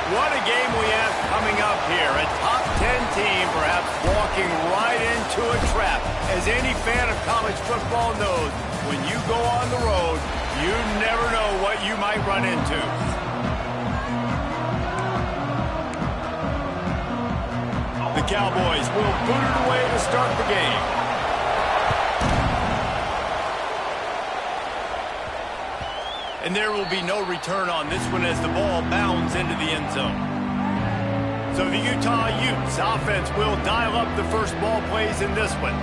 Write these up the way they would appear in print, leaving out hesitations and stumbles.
What a game we have coming up here. A top 10 team perhaps walking right into a trap. As any fan of college football knows, when you go on the road, you never know what you might run into. The Cowboys will boot it away to start the game. And there will be no return on this one as the ball bounds into the end zone. So the Utah Utes offense will dial up the first ball plays in this one.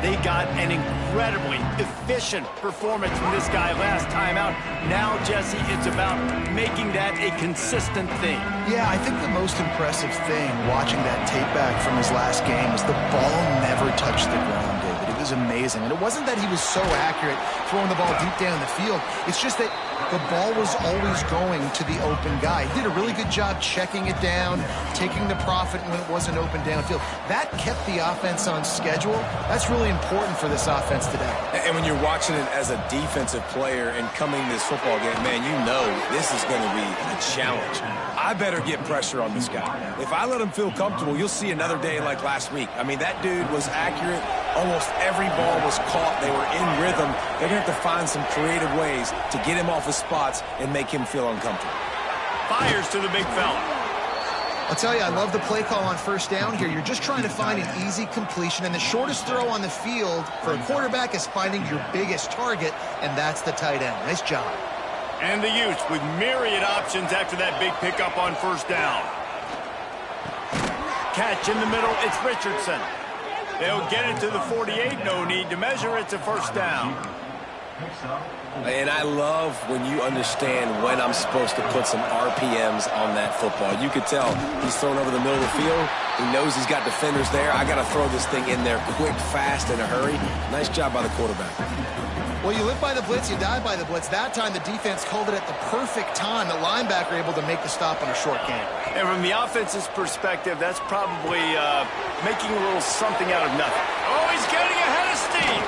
They got an incredibly efficient performance from this guy last time out. Now, Jesse, it's about making that a consistent thing. Yeah, I think the most impressive thing watching that tape back from his last game is the ball never touched the ground, David. It was amazing. And it wasn't that he was so accurate throwing the ball deep down the field. It's just that the ball was always going to the open guy. He did a really good job checking it down, taking the profit when it wasn't open downfield. That kept the offense on schedule. That's really important for this offense today. And when you're watching it as a defensive player and coming to this football game, man, you know this is going to be a challenge. I better get pressure on this guy. If I let him feel comfortable, you'll see another day like last week. I mean, that dude was accurate. Almost every ball was caught. They were in rhythm. They're going to have to find some creative ways to get him off his spots and make him feel uncomfortable. Fires to the big fella. I'll tell you, I love the play call on first down here. You're just trying to find an easy completion, and the shortest throw on the field for a quarterback is finding your biggest target, and that's the tight end. Nice job. And the Utes with myriad options after that big pickup on first down. Catch in the middle, it's Richardson. They'll get it to the 48, no need to measure, it's a first down. And I love when you understand when I'm supposed to put some RPMs on that football. You could tell he's thrown over the middle of the field. He knows he's got defenders there. I got to throw this thing in there quick, fast, in a hurry. Nice job by the quarterback. Well, you live by the blitz, you die by the blitz. That time the defense called it at the perfect time. The linebacker able to make the stop on a short game. And from the offense's perspective, that's probably making a little something out of nothing. Oh, he's getting ahead of steam.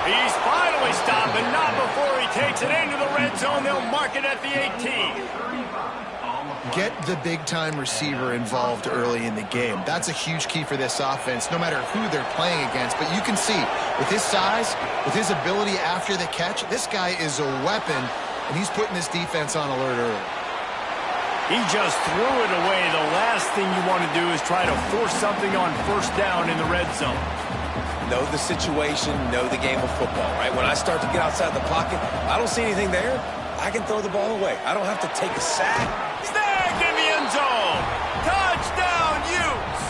He's finally stopped, but not before he takes it into the red zone. They'll mark it at the 18. Get the big-time receiver involved early in the game. That's a huge key for this offense, no matter who they're playing against. But you can see, with his size, with his ability after the catch, this guy is a weapon, and he's putting this defense on alert early. He just threw it away. The last thing you want to do is try to force something on first down in the red zone. Know the situation, know the game of football, right? When I start to get outside the pocket, I don't see anything there, I can throw the ball away. I don't have to take a sack. Snagged in the end zone. Touchdown, Utes.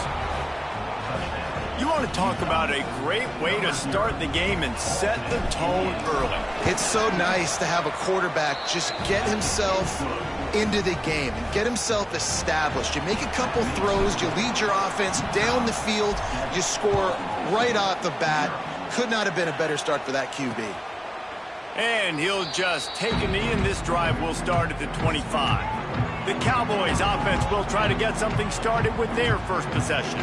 You want to talk about a great way to start the game and set the tone early. It's so nice to have a quarterback just get himself into the game and get himself established. You make a couple throws, you lead your offense down the field, you score right off the bat. Could not have been a better start for that QB. And he'll just take a knee, and this drive will start at the 25. The Cowboys offense will try to get something started with their first possession.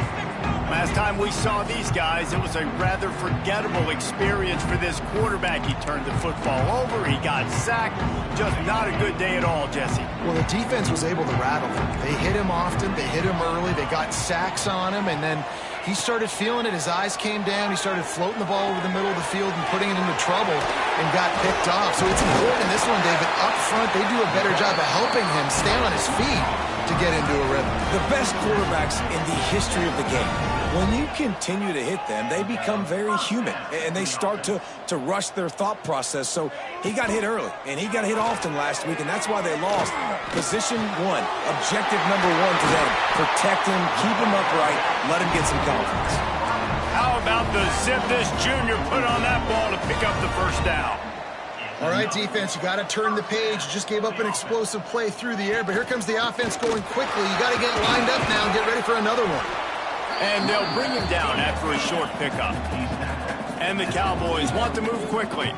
Last time we saw these guys, it was a rather forgettable experience for this quarterback. He turned the football over, he got sacked. Just not a good day at all, Jesse. Well, the defense was able to rattle him. They hit him often, they hit him early, they got sacks on him, and then he started feeling it. His eyes came down, he started floating the ball over the middle of the field and putting it into trouble and got picked off. So it's important in this one, David. Up front, they do a better job of helping him stay on his feet to get into a rhythm. The best quarterbacks in the history of the game, when you continue to hit them, they become very human, and they start to rush their thought process. So he got hit early, and he got hit often last week, and that's why they lost. Position one, objective number one to them. Protect him, keep him upright, let him get some confidence. How about the zip this junior put on that ball to pick up the first down? All right, defense, you got to turn the page. You just gave up an explosive play through the air, but here comes the offense going quickly. You got to get lined up now and get ready for another one. And they'll bring him down after a short pickup. And the Cowboys want to move quickly.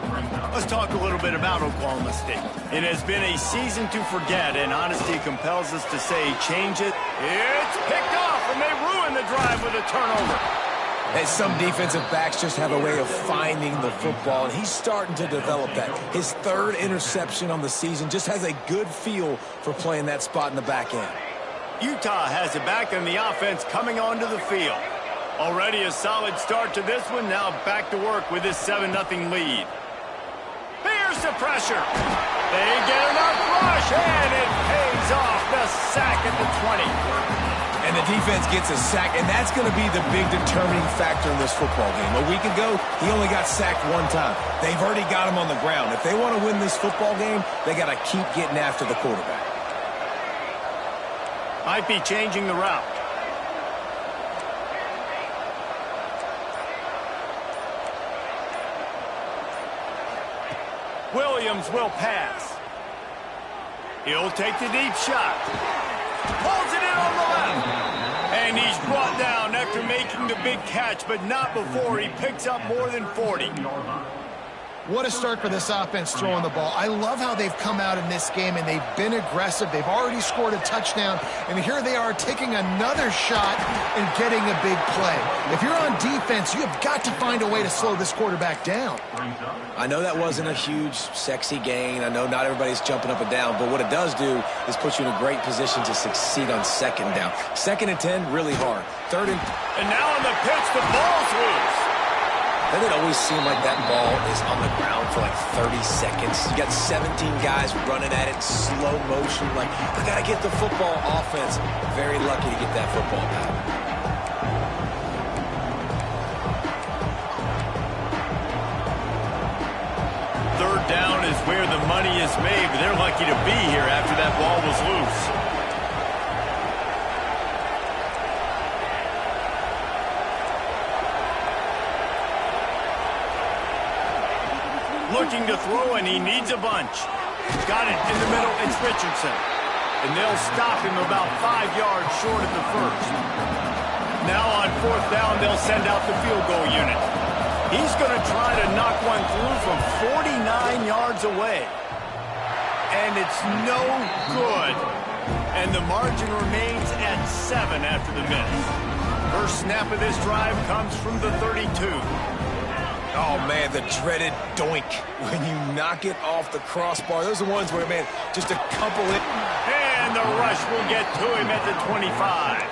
Let's talk a little bit about Oklahoma State. It has been a season to forget, and honesty compels us to say change it. It's picked off, and they ruin the drive with a turnover. And some defensive backs just have a way of finding the football, and he's starting to develop that. His third interception on the season, just has a good feel for playing that spot in the back end. Utah has it back and the offense coming onto the field. Already a solid start to this one. Now back to work with this 7-0 lead. Here's the pressure. They get enough rush, and it pays off. The sack at the 20. And the defense gets a sack, and that's going to be the big determining factor in this football game. A week ago, he only got sacked one time. They've already got him on the ground. If they want to win this football game, they got to keep getting after the quarterback. Might be changing the route. Williams will pass. He'll take the deep shot. Pulls it in on the left. And he's brought down after making the big catch, but not before he picks up more than 40. What a start for this offense throwing the ball. I love how they've come out in this game, and they've been aggressive. They've already scored a touchdown, and here they are taking another shot and getting a big play. If you're on defense, you have got to find a way to slow this quarterback down. I know that wasn't a huge, sexy gain. I know not everybody's jumping up and down, but what it does do is put you in a great position to succeed on second down. 2nd and 10, really hard. 3rd and now on the pitch, the ball's loose. Doesn't it always seem like that ball is on the ground for like 30 seconds? You got 17 guys running at it, slow motion. Like, I got to get the football. Offense, very lucky to get that football back. Third down is where the money is made, but they're lucky to be here after that ball was loose. Looking to throw, and he needs a bunch. Got it in the middle. It's Richardson. And they'll stop him about 5 yards short of the first. Now on 4th down, they'll send out the field goal unit. He's going to try to knock one through from 49 yards away. And it's no good. And the margin remains at 7 after the miss. First snap of this drive comes from the 32. Oh, man, the dreaded doink when you knock it off the crossbar. Those are the ones where, man, just a couple it. And the rush will get to him at the 25.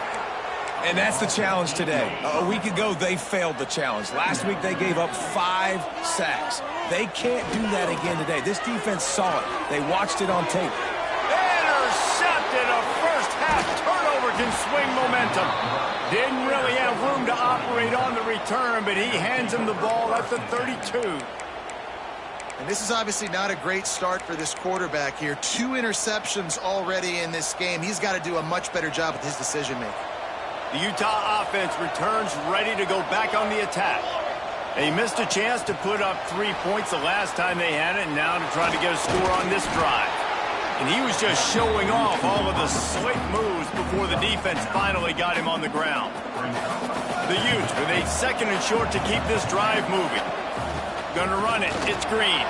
And that's the challenge today. A week ago, they failed the challenge. Last week, they gave up 5 sacks. They can't do that again today. This defense saw it. They watched it on tape. Intercepted. A first-half turnover can swing momentum. Didn't really have room to operate on the return, but he hands him the ball at the 32. And this is obviously not a great start for this quarterback here. 2 interceptions already in this game. He's got to do a much better job with his decision-making. The Utah offense returns ready to go back on the attack. They missed a chance to put up 3 points the last time they had it, and now to try to get a score on this drive. And he was just showing off all of the slick moves before the defense finally got him on the ground. The Utes with a 2nd and short to keep this drive moving. Gonna run it. It's Green.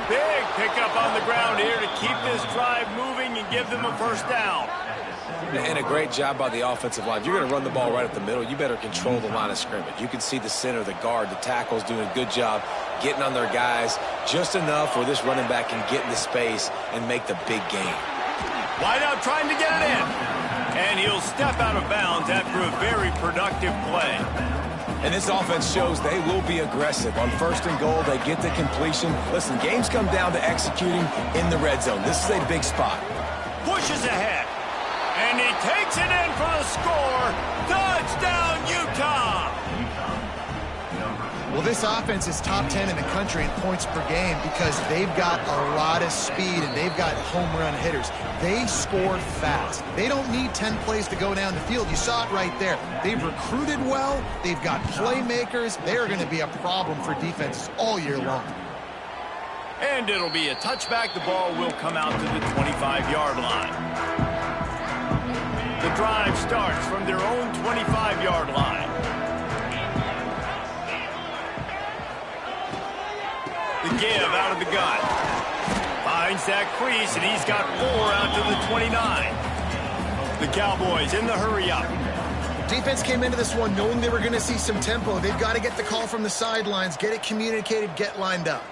Big pickup on the ground here to keep this drive moving and give them a first down. And a great job by the offensive line. If you're going to run the ball right up the middle, you better control the line of scrimmage. You can see the center, the guard, the tackles doing a good job getting on their guys just enough where this running back can get into space and make the big game. Wide out trying to get it in. And he'll step out of bounds after a very productive play. And this offense shows they will be aggressive. On 1st and goal, they get the completion. Listen, games come down to executing in the red zone. This is a big spot. Pushes ahead. And he takes it in for the score. Touchdown, Utah! Well, this offense is top 10 in the country in points per game because they've got a lot of speed and they've got home run hitters. They score fast. They don't need 10 plays to go down the field. You saw it right there. They've recruited well. They've got playmakers. They're going to be a problem for defenses all year long. And it'll be a touchback. The ball will come out to the 25-yard line. The drive starts from their own 25-yard line. The give out of the gun. Finds that crease, and he's got 4 out to the 29. The Cowboys in the hurry-up. Defense came into this one knowing they were going to see some tempo. They've got to get the call from the sidelines, get it communicated, get lined up.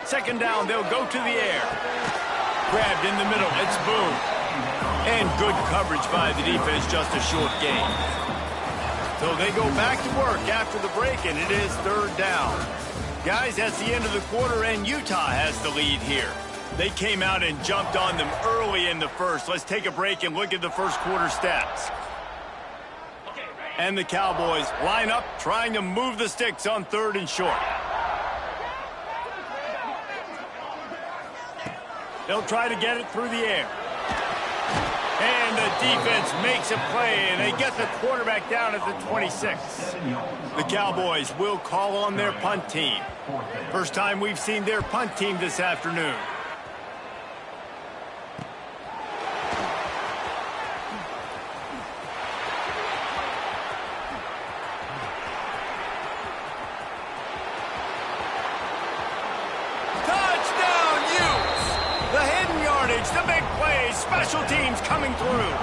Second down, they'll go to the air. Grabbed in the middle, it's Boone. And good coverage by the defense, just a short gain. So they go back to work after the break, and it is third down. Guys, that's the end of the quarter, and Utah has the lead here. They came out and jumped on them early in the first. Let's take a break and look at the first quarter stats. And the Cowboys line up, trying to move the sticks on third and short. They'll try to get it through the air. And the defense makes a play, and they get the quarterback down at the 26. The Cowboys will call on their punt team. First time we've seen their punt team this afternoon. The big play, special teams coming through.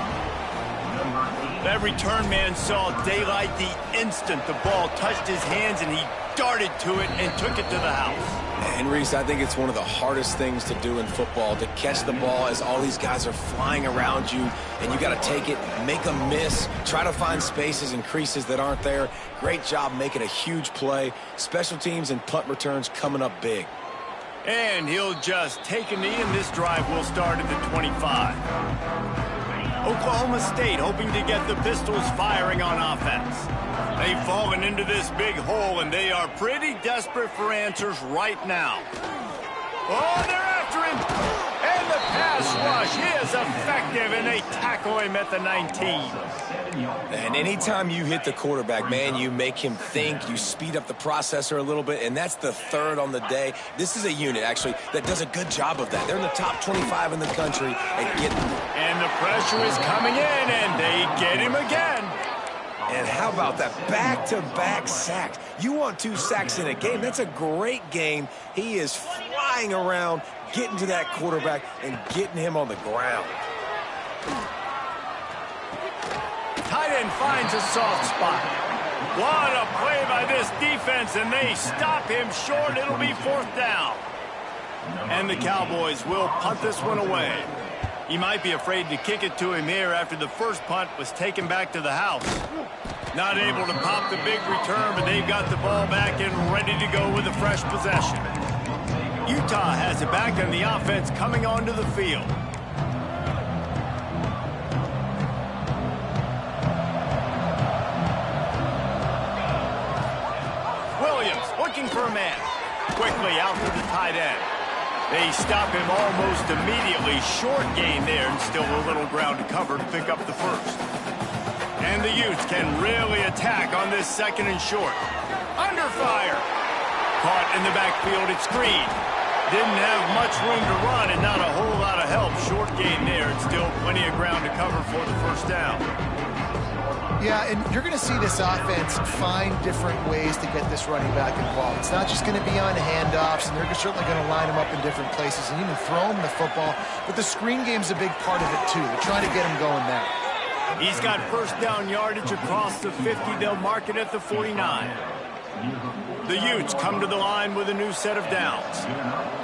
That return man saw daylight the instant the ball touched his hands, and he darted to it and took it to the house. And Reese, I think it's one of the hardest things to do in football, to catch the ball as all these guys are flying around you, and you got to take it, make a miss, try to find spaces and creases that aren't there. Great job making a huge play. Special teams and punt returns coming up big. And he'll just take a knee, and this drive will start at the 25. Oklahoma State hoping to get the Pistols firing on offense. They've fallen into this big hole, and they are pretty desperate for answers right now. Oh, they're after him. And the pass rush is effective, and they tackle him at the 19. And anytime you hit the quarterback, man, you make him think, you speed up the processor a little bit, and that's the third on the day. This is a unit, actually, that does a good job of that. They're in the top 25 in the country at getting... And the pressure is coming in, and they get him again. And how about that back-to-back sacks? You want 2 sacks in a game. That's a great game. He is flying around, getting to that quarterback and getting him on the ground. Tight end finds a soft spot. What a play by this defense, and they stop him short. It'll be fourth down. And the Cowboys will punt this one away. He might be afraid to kick it to him here after the first punt was taken back to the house. Not able to pop the big return, but they've got the ball back and ready to go with a fresh possession. Utah has it back on the offense coming onto the field. Williams looking for a man. Quickly out to the tight end. They stop him almost immediately. Short gain there, and still a little ground to cover to pick up the first. And the Utes can really attack on this second and short. Under fire. Caught in the backfield, it's Green. Didn't have much room to run and not a whole lot of help. Short gain there, and still plenty of ground to cover for the first down. Yeah, and you're going to see this offense find different ways to get this running back involved. It's not just going to be on handoffs, and they're certainly going to line him up in different places and even throw him the football. But the screen game's a big part of it, too. They're trying to get him going there. He's got first down yardage across the 50. They'll mark it at the 49. The Utes come to the line with a new set of downs.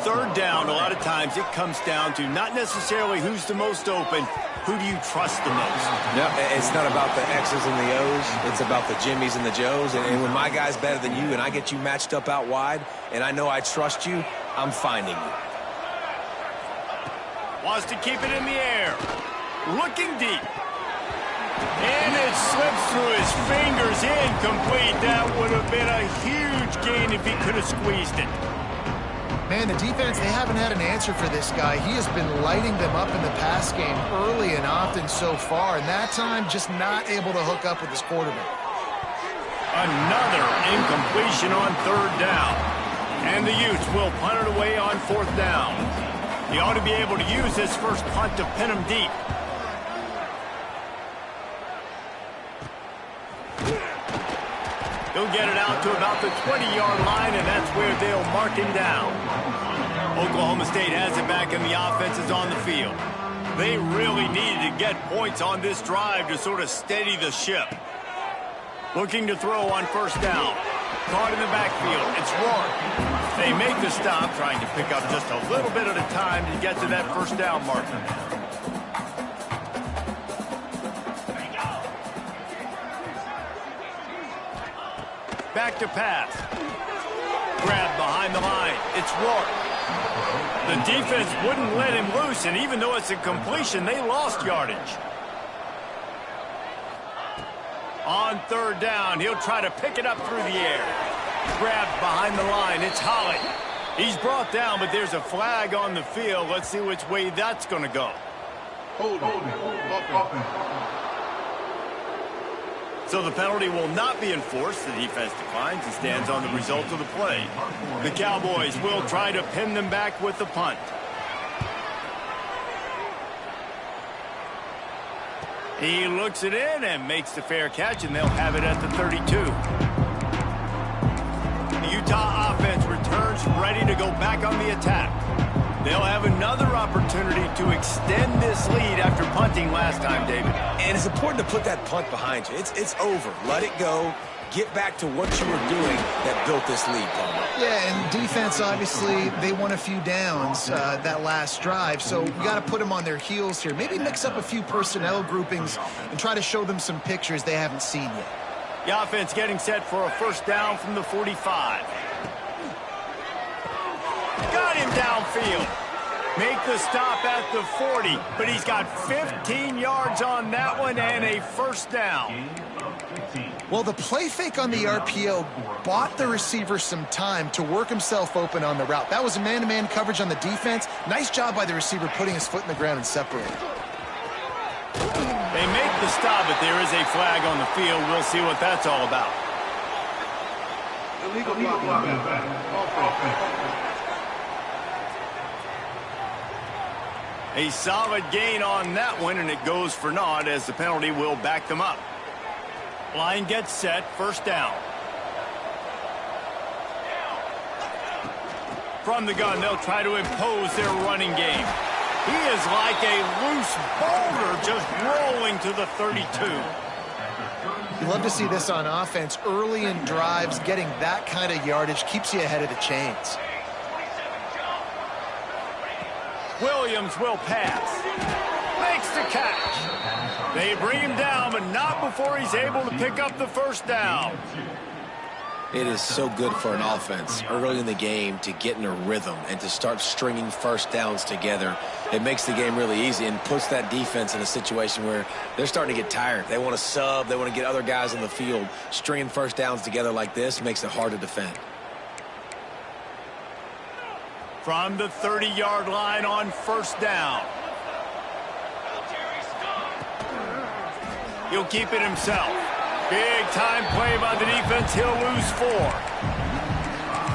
Third down, a lot of times it comes down to not necessarily who's the most open, who do you trust the most? No, it's not about the X's and the O's. It's about the Jimmys and the Joes. And when my guy's better than you and I get you matched up out wide and I know I trust you, I'm finding you. Wants to keep it in the air. Looking deep. And it slips through his fingers. Incomplete. That would have been a huge gain if he could have squeezed it. Man, the defense, they haven't had an answer for this guy. He has been lighting them up in the pass game early and often so far, and that time just not able to hook up with his quarterback. Another incompletion on third down. And the Utes will punt it away on fourth down. He ought to be able to use this first punt to pin him deep. He'll get it out to about the 20-yard line, and that's where they'll mark him down. Oklahoma State has it back, and the offense is on the field. They really needed to get points on this drive to sort of steady the ship. Looking to throw on first down. Caught in the backfield. It's Rourke. They make the stop, trying to pick up just a little bit at a time to get to that first down marker. Back to pass. Grab behind the line. It's Rourke. The defense wouldn't let him loose, and even though it's a completion, they lost yardage. On third down, he'll try to pick it up through the air. Grabbed behind the line. It's Holly. He's brought down, but there's a flag on the field. Let's see which way that's going to go. Hold on. So the penalty will not be enforced. The defense declines and stands on the result of the play. The Cowboys will try to pin them back with the punt. He looks it in and makes the fair catch, and they'll have it at the 32. The Utah offense returns ready to go back on the attack. They'll have another opportunity to extend this lead after punting last time, David. And it's important to put that punt behind you. It's over. Let it go. Get back to what you were doing that built this lead, Palmer. Yeah, and defense, obviously, they won a few downs that last drive, so you got to put them on their heels here. Maybe mix up a few personnel groupings and try to show them some pictures they haven't seen yet. The offense getting set for a first down from the 45. Got him downfield. Make the stop at the 40, but he's got 15 yards on that one and a first down. Well, the play fake on the RPO bought the receiver some time to work himself open on the route. That was a man-to-man coverage on the defense. Nice job by the receiver putting his foot in the ground and separating. They make the stop, but there is a flag on the field. We'll see what that's all about. Illegal block. A solid gain on that one, and it goes for naught as the penalty will back them up. Line gets set, first down. From the gun, they'll try to impose their running game. He is like a loose boulder just rolling to the 32. You love to see this on offense. Early in drives, getting that kind of yardage keeps you ahead of the chains. Williams will pass. Makes the catch. They bring him down, but not before he's able to pick up the first down. It is so good for an offense early in the game to get in a rhythm and to start stringing first downs together. It makes the game really easy and puts that defense in a situation where they're starting to get tired. They want to sub. They want to get other guys on the field. Stringing first downs together like this makes it hard to defend. From the 30-yard line on first down. He'll keep it himself. Big time play by the defense. He'll lose 4.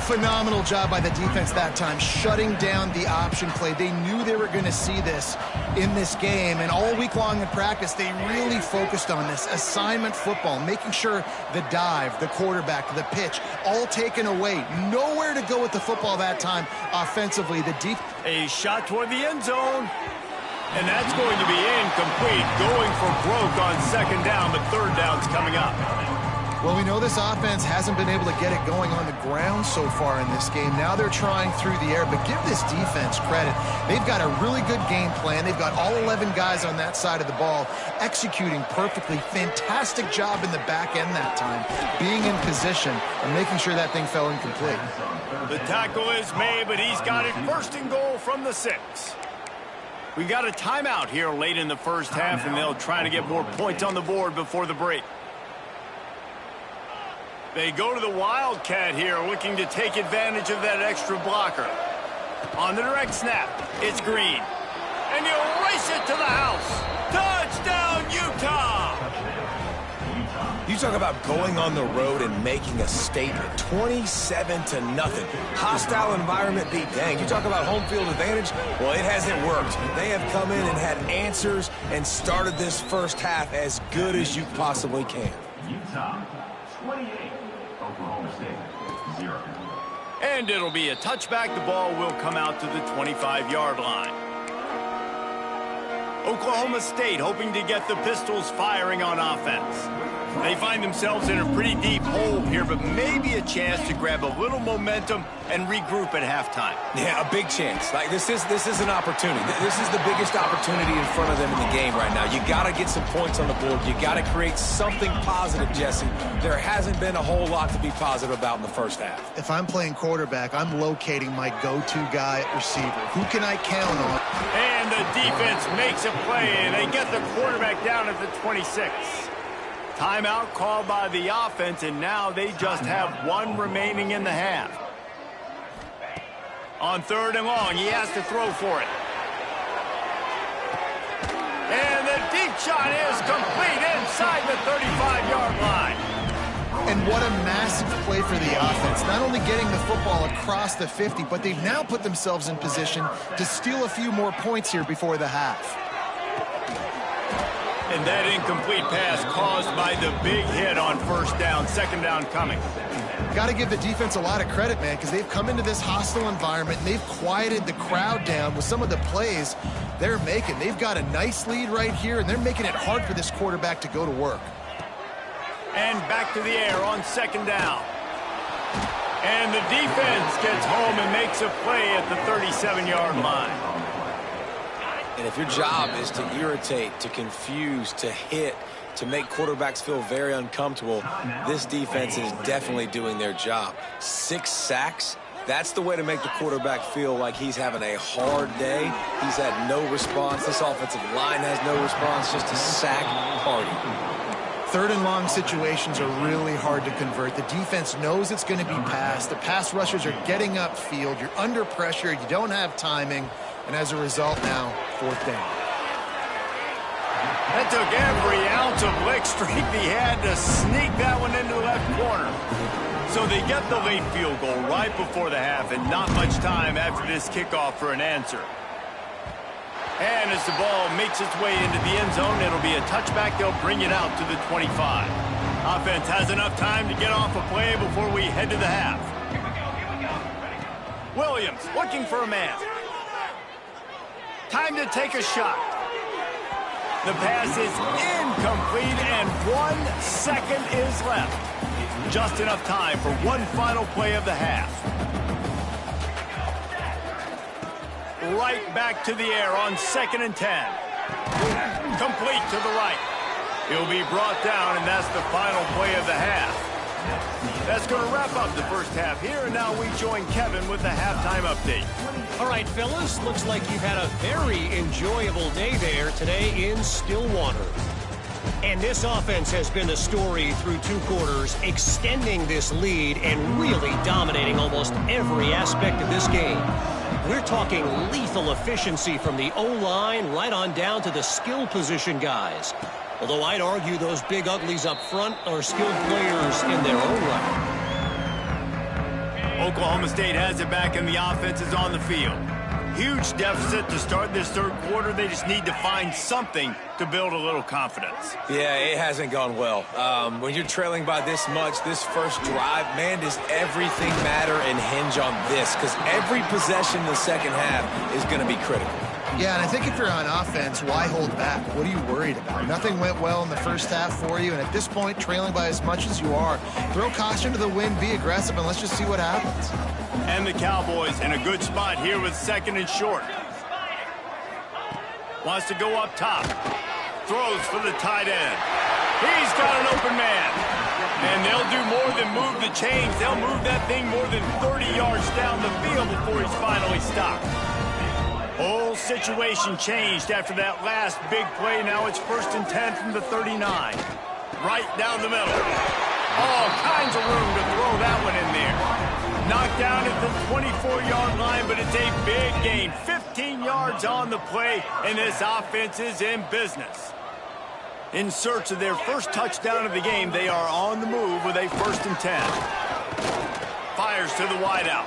Phenomenal job by the defense that time, shutting down the option play. They knew they were going to see this in this game, and all week long in practice, they really focused on this assignment football, making sure the dive, the quarterback, the pitch, all taken away. Nowhere to go with the football that time offensively. A shot toward the end zone, and that's going to be incomplete. Going for broke on second down, but third down's coming up. Well, we know this offense hasn't been able to get it going on the ground so far in this game. Now they're trying through the air, but give this defense credit. They've got a really good game plan. They've got all 11 guys on that side of the ball executing perfectly. Fantastic job in the back end that time, being in position and making sure that thing fell incomplete. The tackle is made, but he's got it first and goal from the 6. We got a timeout here late in the first half, and they'll try to get more points on the board before the break. They go to the Wildcat here, looking to take advantage of that extra blocker. On the direct snap, it's Green. And he'll race it to the house. Touchdown, Utah! You talk about going on the road and making a statement. 27-0. Hostile environment beat. Dang, you talk about home field advantage? Well, it hasn't worked. They have come in and had answers and started this first half as good as you possibly can. Utah, 28. Oklahoma State, 0. And it'll be a touchback. The ball will come out to the 25-yard line. Oklahoma State hoping to get the Pistols firing on offense. They find themselves in a pretty deep hole here, but maybe a chance to grab a little momentum and regroup at halftime. Yeah, a big chance. Like this is an opportunity. This is the biggest opportunity in front of them in the game right now. You got to get some points on the board. You got to create something positive, Jesse. There hasn't been a whole lot to be positive about in the first half. If I'm playing quarterback, I'm locating my go-to guy at receiver. Who can I count on? And the defense makes a play, and they get the quarterback down at the 26. Timeout called by the offense, and now they just have one remaining in the half. On 3rd and long, he has to throw for it. And the deep shot is complete inside the 35-yard line. And what a massive play for the offense. Not only getting the football across the 50, but they've now put themselves in position to steal a few more points here before the half. And that incomplete pass caused by the big hit on 1st down, 2nd down coming. Got to give the defense a lot of credit, man, because they've come into this hostile environment and they've quieted the crowd down with some of the plays they're making. They've got a nice lead right here, and they're making it hard for this quarterback to go to work. And back to the air on 2nd down. And the defense gets home and makes a play at the 37-yard line. And if your job is to irritate, to confuse, to hit, to make quarterbacks feel very uncomfortable, this defense is definitely doing their job. 6 sacks, that's the way to make the quarterback feel like he's having a hard day. He's had no response. This offensive line has no response, just a sack party. 3rd and long situations are really hard to convert. The defense knows it's going to be passed. The pass rushers are getting upfield. You're under pressure. You don't have timing. And as a result now, 4th down. That took every ounce of leg strength he had to sneak that one into the left corner. So they get the late field goal right before the half, and not much time after this kickoff for an answer. And as the ball makes its way into the end zone, it'll be a touchback. They'll bring it out to the 25. Offense has enough time to get off a play before we head to the half. Williams looking for a man. Time to take a shot. The pass is incomplete, and 1 second is left. Just enough time for one final play of the half. Right back to the air on 2nd and 10. Complete to the right. He'll be brought down, and that's the final play of the half. That's going to wrap up the first half here, and now we join Kevin with the halftime update. All right, fellas, looks like you've had a very enjoyable day there today in Stillwater. And this offense has been the story through 2 quarters, extending this lead and really dominating almost every aspect of this game. We're talking lethal efficiency from the O-line right on down to the skill position guys. Although I'd argue those big uglies up front are skilled players in their own right. Oklahoma State has it back, and the offense is on the field. Huge deficit to start this 3rd quarter. They just need to find something to build a little confidence. Yeah, it hasn't gone well. When you're trailing by this much, this first drive, man, does everything matter and hinge on this? Because every possession in the 2nd half is going to be critical. Yeah, and I think if you're on offense, why hold back? What are you worried about? Nothing went well in the first half for you, and at this point, trailing by as much as you are, throw caution to the wind, be aggressive, and let's just see what happens. And the Cowboys in a good spot here with 2nd and short. Wants to go up top. Throws for the tight end. He's got an open man. And they'll do more than move the chains. They'll move that thing more than 30 yards down the field before he's finally stopped. Whole situation changed after that last big play. Now it's 1st and 10 from the 39. Right down the middle. All kinds of room to throw that one in there. Knocked down at the 24-yard line, but it's a big gain. 15 yards on the play, and this offense is in business. In search of their first touchdown of the game, they are on the move with a 1st and 10. Fires to the wideout.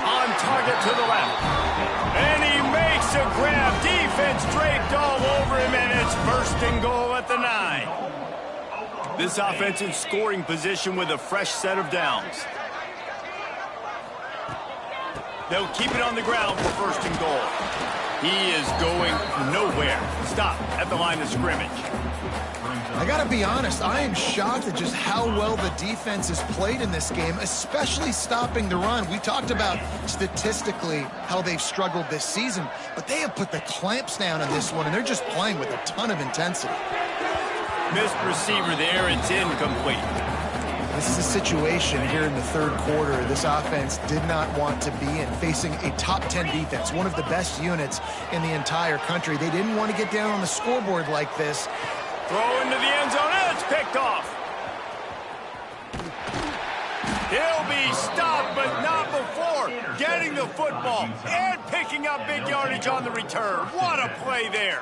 On target to the left. And he makes a grab. Defense draped all over him, and it's 1st and goal at the 9. This offense in scoring position with a fresh set of downs. They'll keep it on the ground for 1st and goal. He is going nowhere. Stop at the line of scrimmage. I gotta be honest, I am shocked at just how well the defense has played in this game, especially stopping the run. We talked about statistically how they've struggled this season, but they have put the clamps down in this one, and they're just playing with a ton of intensity. Missed receiver there, it's incomplete. This is a situation here in the third quarter this offense did not want to be in, facing a top 10 defense, one of the best units in the entire country. They didn't want to get down on the scoreboard like this. Throw into the end zone, and it's picked off. He'll be stopped, but not before getting the football and picking up big yardage on the return. What a play there.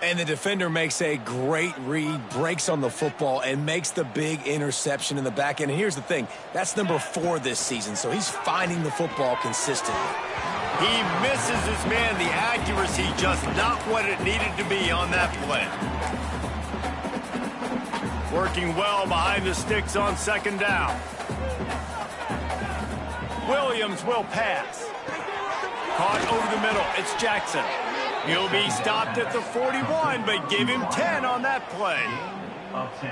And the defender makes a great read, breaks on the football, and makes the big interception in the back end. And here's the thing, that's number 4 this season, so he's finding the football consistently. He misses his man. The accuracy just not what it needed to be on that play. Working well behind the sticks on second down. Williams will pass. Caught over the middle. It's Jackson. He'll be stopped at the 41, but give him 10 on that play.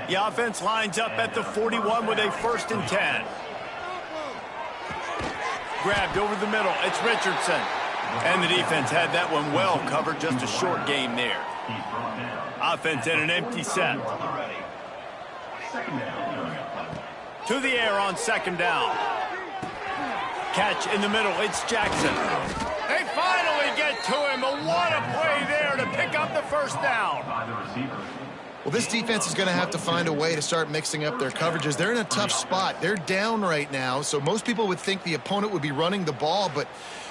The offense lines up at the 41 with a 1st and 10. Grabbed over the middle. It's Richardson. And the defense had that one well covered. Just a short game there. Offense in an empty set. To the air on second down. Catch in the middle. It's Jackson. They finally get to him. But what a play there to pick up the 1st down. Well, this defense is going to have to find a way to start mixing up their coverages. They're in a tough spot. They're down right now, so most people would think the opponent would be running the ball, but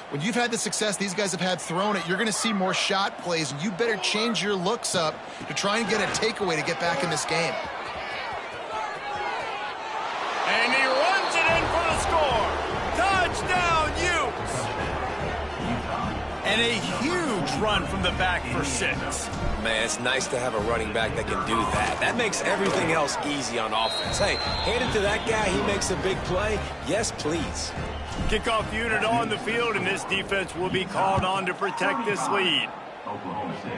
when you've had the success these guys have had throwing it, you're going to see more shot plays, and you better change your looks up to try and get a takeaway to get back in this game. And he runs it in for the score. Touchdown, Utes. And a huge run from the back for 6. Man, it's nice to have a running back that can do that. That makes everything else easy on offense. Hey, hand it to that guy. He makes a big play. Yes, please. Kickoff unit on the field, and this defense will be called on to protect this lead. Oklahoma State,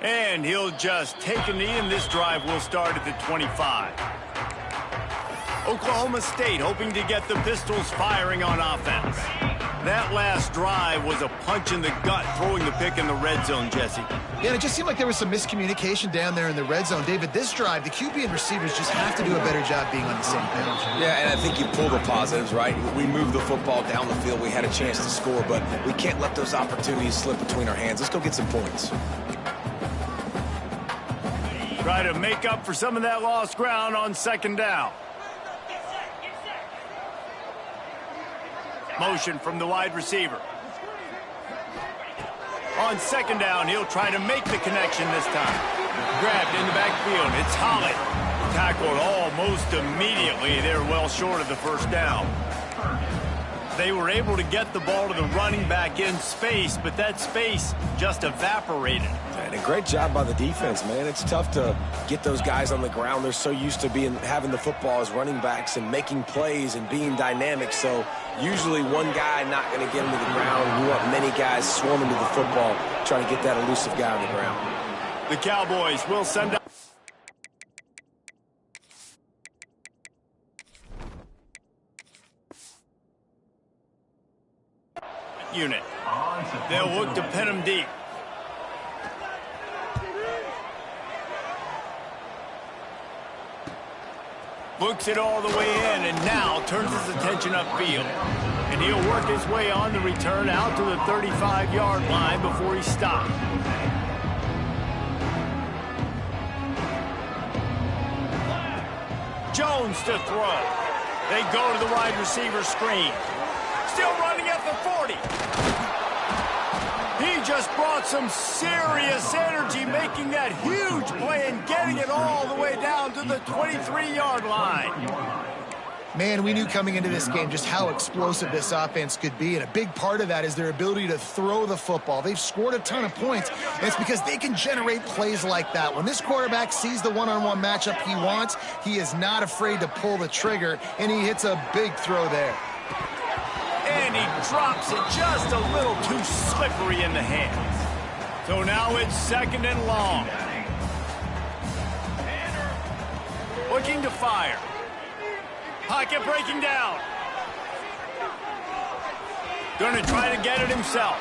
3. And he'll just take a knee, and this drive will start at the 25. Oklahoma State hoping to get the Pistols firing on offense. That last drive was a punch in the gut, throwing the pick in the red zone, Jesse. Yeah, it just seemed like there was some miscommunication down there in the red zone. David, this drive, the QB and receivers just have to do a better job being on the same page. Yeah, and I think you pull the positives, right? We moved the football down the field. We had a chance to score, but we can't let those opportunities slip between our hands. Let's go get some points. Try to make up for some of that lost ground on second down. Motion from the wide receiver. On second down, he'll try to make the connection this time. Grabbed in the backfield. It's Holly. Tackled almost immediately. They're well short of the 1st down. They were able to get the ball to the running back in space, but that space just evaporated. And a great job by the defense, man. It's tough to get those guys on the ground. They're so used to having the football as running backs and making plays and being dynamic. So usually one guy not going to get him to the ground. You want many guys swarming to the football, trying to get that elusive guy on the ground. The Cowboys will send up. Unit. They'll look to pin him deep. Looks it all the way in, and now turns his attention upfield. And he'll work his way on the return out to the 35-yard line before he's stopped. Jones to throw. They go to the wide receiver screen. Still running at the 40. He just brought some serious energy, making that huge play and getting it all the way down to the 23-yard line. Man, we knew coming into this game just how explosive this offense could be, and a big part of that is their ability to throw the football. They've scored a ton of points, and it's because they can generate plays like that. When this quarterback sees the one-on-one matchup he wants, he is not afraid to pull the trigger, and he hits a big throw there. And he drops it just a little too slippery in the hands. So now it's 2nd and long. Looking to fire. Pocket breaking down. Going to try to get it himself.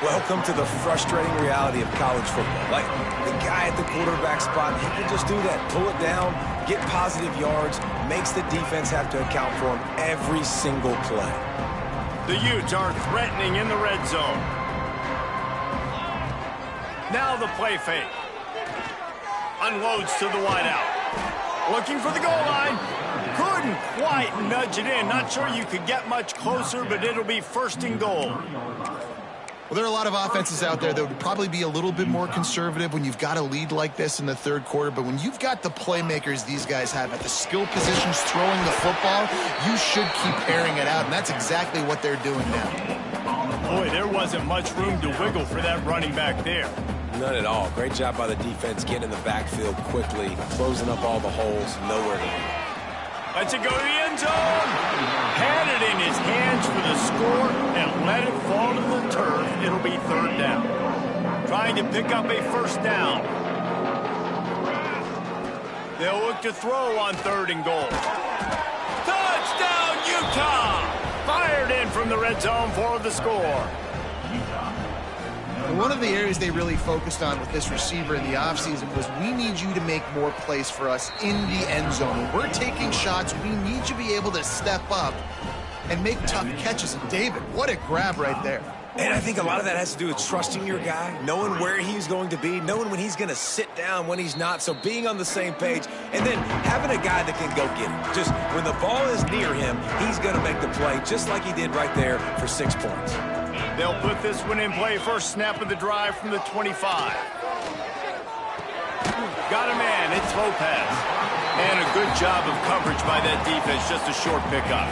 Welcome to the frustrating reality of college football. Like, the guy at the quarterback spot, he can just do that. Pull it down, get positive yards, makes the defense have to account for him every single play. The Utes are threatening in the red zone. Now the play fake. Unloads to the wideout. Looking for the goal line. Couldn't quite nudge it in. Not sure you could get much closer, but it'll be 1st and goal. Well, there are a lot of offenses out there that would probably be a little bit more conservative when you've got a lead like this in the 3rd quarter. But when you've got the playmakers these guys have at the skill positions throwing the football, you should keep airing it out. And that's exactly what they're doing now. Boy, there wasn't much room to wiggle for that running back there. None at all. Great job by the defense getting in the backfield quickly, closing up all the holes, nowhere to be. Lets it go to the end zone. Had it in his hands for the score and let it fall to the turf. It'll be 3rd down. Trying to pick up a 1st down. They'll look to throw on 3rd and goal. Touchdown, Utah! Fired in from the red zone for the score. And one of the areas they really focused on with this receiver in the offseason was we need you to make more plays for us in the end zone. When we're taking shots, we need you to be able to step up and make tough catches. And David, what a grab right there. And I think a lot of that has to do with trusting your guy, knowing where he's going to be, knowing when he's going to sit down, when he's not, so being on the same page, and then having a guy that can go get it. Just when the ball is near him, he's going to make the play just like he did right there for 6 points. They'll put this one in play. 1st snap of the drive from the 25. Got a man. It's Lopez. And a good job of coverage by that defense. Just a short pickup.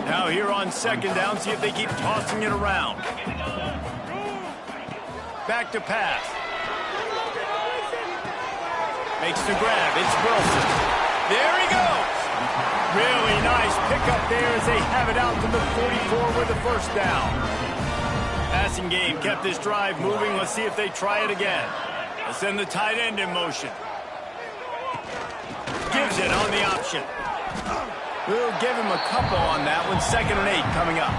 Now here on 2nd down, see if they keep tossing it around. Back to pass. Makes the grab. It's Wilson. There he goes. Really nice pickup there as they have it out to the 44 with the 1st down. Passing game kept this drive moving. Let's see if they try it again. Let's send the tight end in motion. Gives it on the option. We'll give him a couple on that one. 2nd and 8 coming up.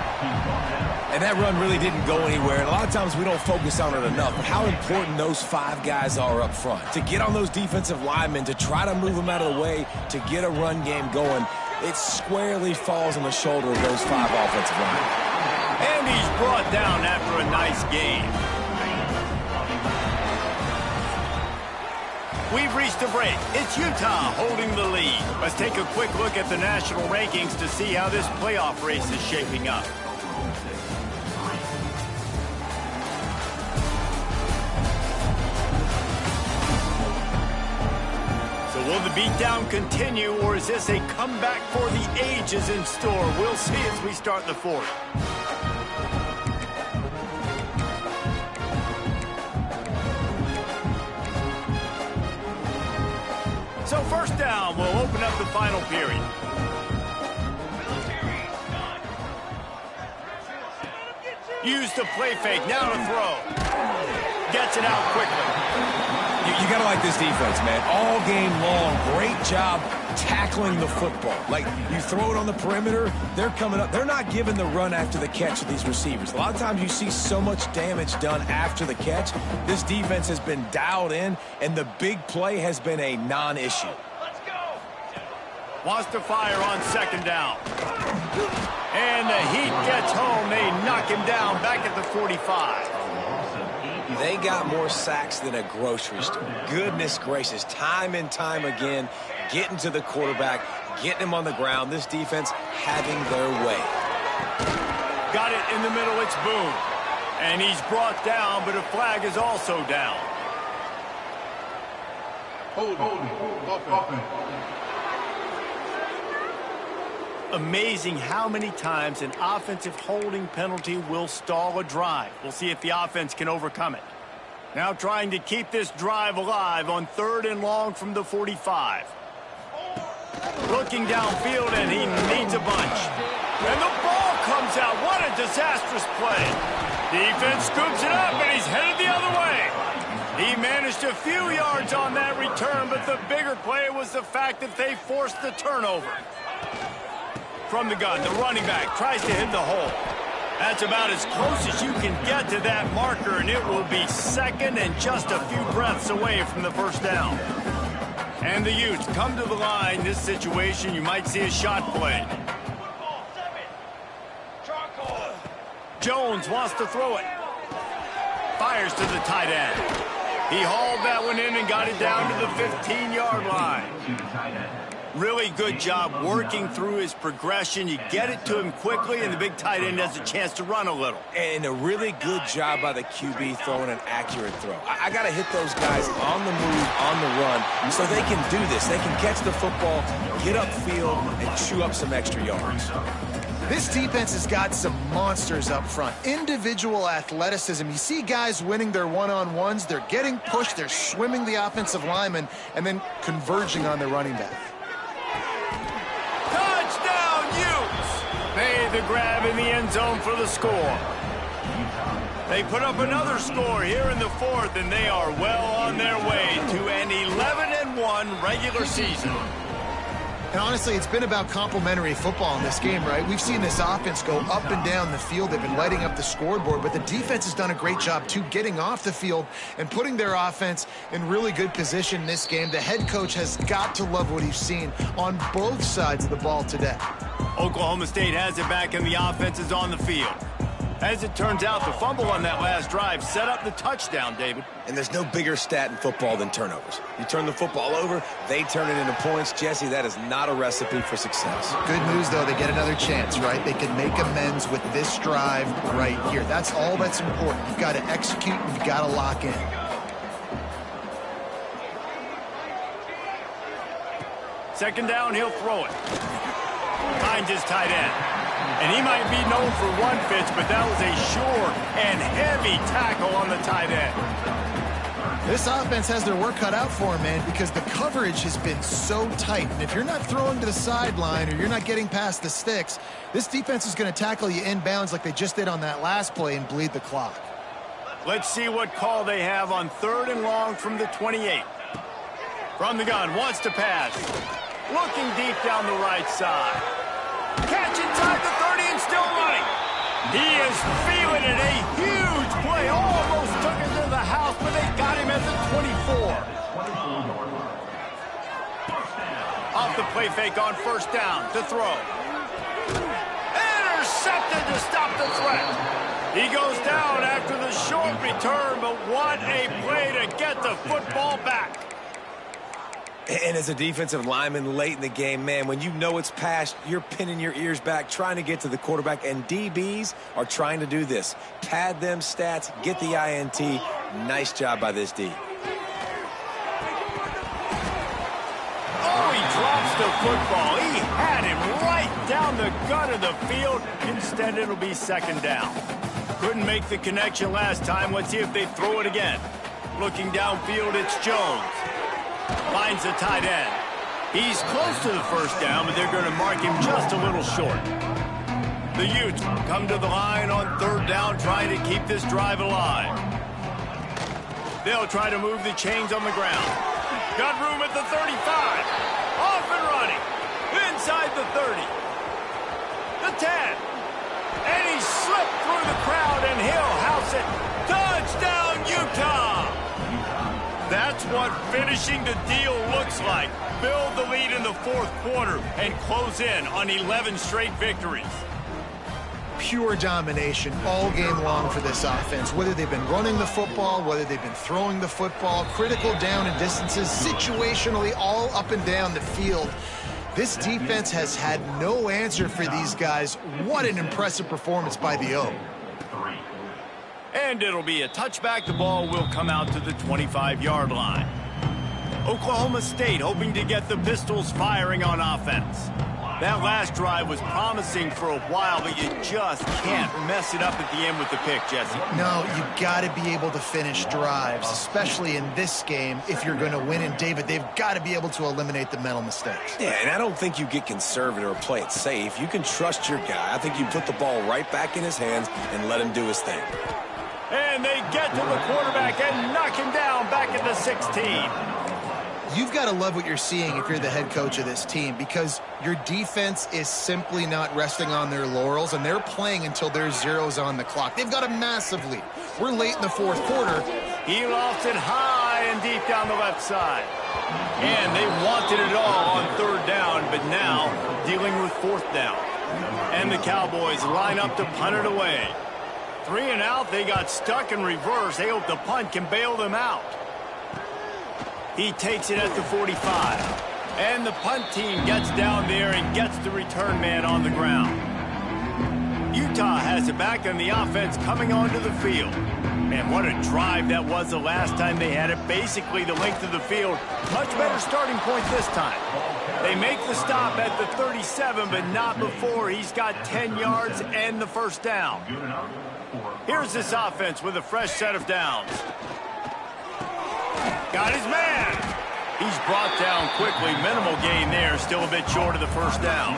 And that run really didn't go anywhere. And a lot of times we don't focus on it enough, but how important those 5 guys are up front. To get on those defensive linemen, to try to move them out of the way, to get a run game going, it squarely falls on the shoulder of those 5 offensive linemen. And he's brought down after a nice game. We've reached a break. It's Utah holding the lead. Let's take a quick look at the national rankings to see how this playoff race is shaping up. So will the beatdown continue, or is this a comeback for the ages in store? We'll see as we start the 4th. So 1st down, we'll open up the final period. Use the play fake, now to throw. Gets it out quickly. You got to like this defense, man. All game long, great job tackling the football. Like, you throw it on the perimeter, they're coming up. They're not giving the run after the catch to these receivers. A lot of times you see so much damage done after the catch. This defense has been dialed in, and the big play has been a non-issue. Wants to fire on 2nd down. And the heat gets home. They knock him down back at the 45. They got more sacks than a grocery store. Goodness gracious, time and time again, getting to the quarterback, getting him on the ground. This defense having their way. Got it in the middle, it's Boone. And he's brought down, but a flag is also down. Amazing how many times an offensive holding penalty will stall a drive. We'll see if the offense can overcome it. Now trying to keep this drive alive on 3rd and long from the 45. Looking downfield, and he needs a bunch. And the ball comes out. What a disastrous play. Defense scoops it up, and he's headed the other He managed a few yards on that return, but the bigger play was the fact that they forced the turnover. From the gun, the running back tries to hit the hole. That's about as close as you can get to that marker, and it will be second and just a few breaths away from the first down. And the Utes come to the line. This situation, you might see a shot play. Jones wants to throw it. Fires to the tight end. He hauled that one in and got it down to the 15-yard line. Really good job working through his progression. You get it to him quickly, and the big tight end has a chance to run a little. And a really good job by the QB throwing an accurate throw. I got to hit those guys on the move, on the run, so they can do this. They can catch the football, get upfield, and chew up some extra yards. This defense has got some monsters up front. Individual athleticism. You see guys winning their one-on-ones. They're getting pushed. They're swimming the offensive lineman and then converging on their running back. Touchdown, Utes! Made the grab in the end zone for the score. They put up another score here in the fourth, and they are well on their way to an 11-1 regular season. And honestly, it's been about complementary football in this game, right? We've seen this offense go up and down the field. They've been lighting up the scoreboard, but the defense has done a great job, too, getting off the field and putting their offense in really good position in this game. The head coach has got to love what he's seen on both sides of the ball today. Oklahoma State has it back, and the offense is on the field. As it turns out, the fumble on that last drive set up the touchdown, David. And there's no bigger stat in football than turnovers. You turn the football over, they turn it into points. Jesse, that is not a recipe for success. Good news, though, they get another chance, right? They can make amends with this drive right here. That's all that's important. You've got to execute, and you've got to lock in. Second down, he'll throw it. Finds his tight end. And he might be known for one pitch, but that was a sure and heavy tackle on the tight end. This offense has their work cut out for them, man, because the coverage has been so tight. And if you're not throwing to the sideline or you're not getting past the sticks, this defense is going to tackle you inbounds like they just did on that last play and bleed the clock. Let's see what call they have on 3rd and long from the 28. From the gun, wants to pass. Looking deep down the right side. Catch inside the 30 and still running. He is feeling it. A huge play. Almost took it to the house, but they got him at the 24. Off the play fake on first down to throw. Intercepted to stop the threat. He goes down after the short return, but what a play to get the football back. And as a defensive lineman late in the game, man, when you know it's past, you're pinning your ears back, trying to get to the quarterback, and DBs are trying to do this. Pad them stats, get the INT. Nice job by this D. Oh, he drops the football. He had him right down the gut of the field. Instead, it'll be second down. Couldn't make the connection last time. Let's see if they throw it again. Looking downfield, it's Jones. Finds the tight end. He's close to the first down, but they're going to mark him just a little short. The Utes come to the line on 3rd down, trying to keep this drive alive. They'll try to move the chains on the ground. Got room at the 35. Off and running. Inside the 30. The 10. And he slipped through the crowd, and he'll house it. Touchdown, Utah! That's what finishing the deal looks like. Build the lead in the 4th quarter and close in on 11 straight victories. Pure domination all game long for this offense. Whether they've been running the football, whether they've been throwing the football, critical down and distances, situationally all up and down the field. This defense has had no answer for these guys. What an impressive performance by the O. And it'll be a touchback. The ball will come out to the 25-yard line. Oklahoma State hoping to get the Pistols firing on offense. That last drive was promising for a while, but you just can't mess it up at the end with the pick, Jesse. No, you got to be able to finish drives, especially in this game if you're going to win. And, David, they've got to be able to eliminate the mental mistakes. Yeah, and I don't think you get conservative or play it safe. You can trust your guy. I think you put the ball right back in his hands and let him do his thing. And And they get to the quarterback and knock him down back at the 16. You've got to love what you're seeing if you're the head coach of this team, because your defense is simply not resting on their laurels, and they're playing until there's zeros on the clock. They've got a massive lead. We're late in the fourth quarter. He lofts it high and deep down the left side. And they wanted it all on third down, but now dealing with fourth down. And the Cowboys line up to punt it away. 3 and out, they got stuck in reverse. They hope the punt can bail them out. He takes it at the 45. And the punt team gets down there and gets the return man on the ground. Utah has it back, and the offense coming onto the field. Man, what a drive that was the last time they had it. Basically the length of the field. Much better starting point this time. They make the stop at the 37, but not before he's got 10 yards and the first down. Here's this offense with a fresh set of downs. Got his man. He's brought down quickly. Minimal gain there. Still a bit short of the first down.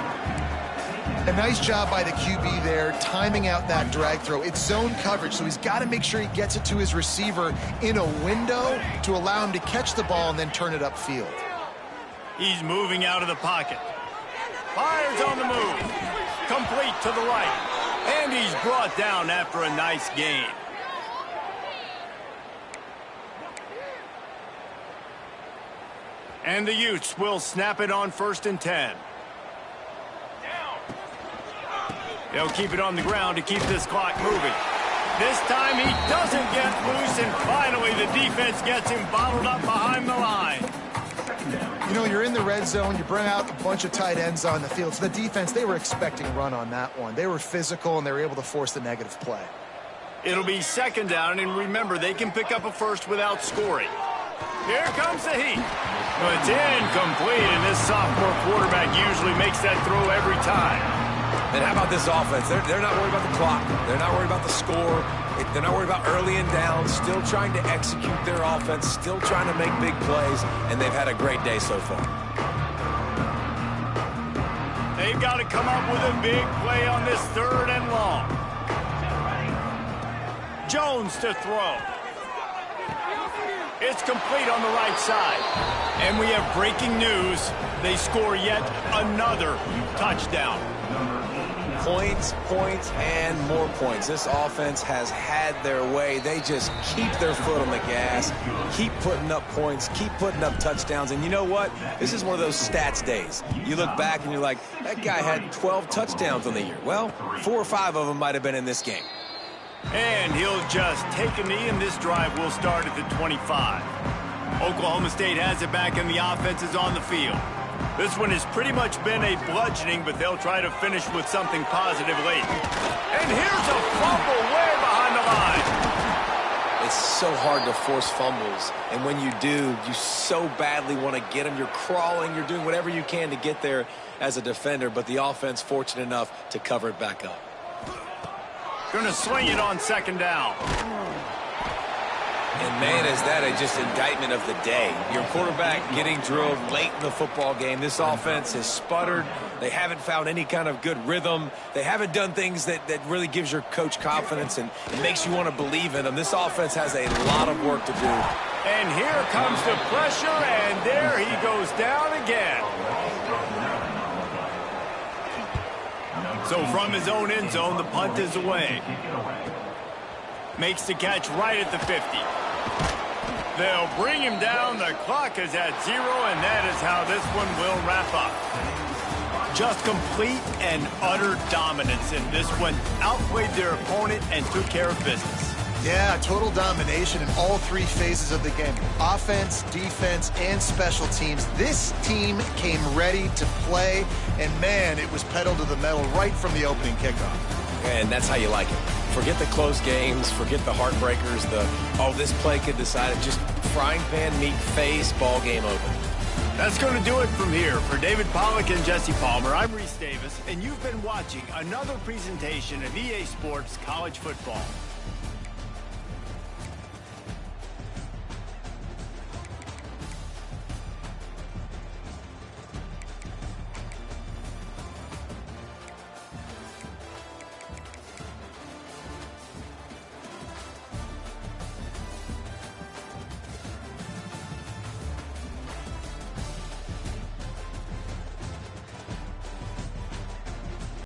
A nice job by the QB there, timing out that drag throw. It's zone coverage, so he's got to make sure he gets it to his receiver in a window to allow him to catch the ball and then turn it upfield. He's moving out of the pocket. Fires on the move. Complete to the right. And he's brought down after a nice gain. And the Utes will snap it on 1st and 10. They'll keep it on the ground to keep this clock moving. This time he doesn't get loose, and finally the defense gets him bottled up behind the line. You know, you're in the red zone, you bring out a bunch of tight ends on the field. So the defense, they were expecting run on that one. They were physical, and they were able to force the negative play. It'll be 2nd down, and remember, they can pick up a first without scoring. Here comes the heat. Well, it's incomplete, and this sophomore quarterback usually makes that throw every time. And how about this offense? They're not worried about the clock. They're not worried about the score. They're not worried about early and down. Still trying to execute their offense. Still trying to make big plays. And they've had a great day so far. They've got to come up with a big play on this 3rd and long. Jones to throw. It's complete on the right side. And we have breaking news. They score yet another touchdown. Points, points, and more points. This offense has had their way. They just keep their foot on the gas, keep putting up points, keep putting up touchdowns. And you know what? This is one of those stats days. You look back and you're like, that guy had 12 touchdowns on the year. Well, 4 or 5 of them might have been in this game. And he'll just take a knee, and this drive will start at the 25. Oklahoma State has it back, and the offense is on the field. This one has pretty much been a bludgeoning, but they'll try to finish with something positive late. And here's a fumble way behind the line. It's so hard to force fumbles, and when you do, you so badly want to get them. You're crawling, you're doing whatever you can to get there as a defender, but the offense fortunate enough to cover it back up. Going to swing it on 2nd down. And, man, is that just indictment of the day. Your quarterback getting drilled late in the football game. This offense has sputtered. They haven't found any kind of good rhythm. They haven't done things that really gives your coach confidence and makes you want to believe in them. This offense has a lot of work to do. And here comes the pressure, and there he goes down again. So from his own end zone, the punt is away. Makes the catch right at the 50. They'll bring him down. The clock is at 0, and that is how this one will wrap up. Just complete and utter dominance in this one. Outplayed their opponent and took care of business. Yeah, total domination in all 3 phases of the game. Offense, defense, and special teams. This team came ready to play, and, man, it was pedal to the metal right from the opening kickoff. And that's how you like it. Forget the close games, forget the heartbreakers, this play could decide it. Just frying pan, meat face, ball game over. That's going to do it from here. For David Pollack and Jesse Palmer, I'm Reese Davis, and you've been watching another presentation of EA Sports College Football.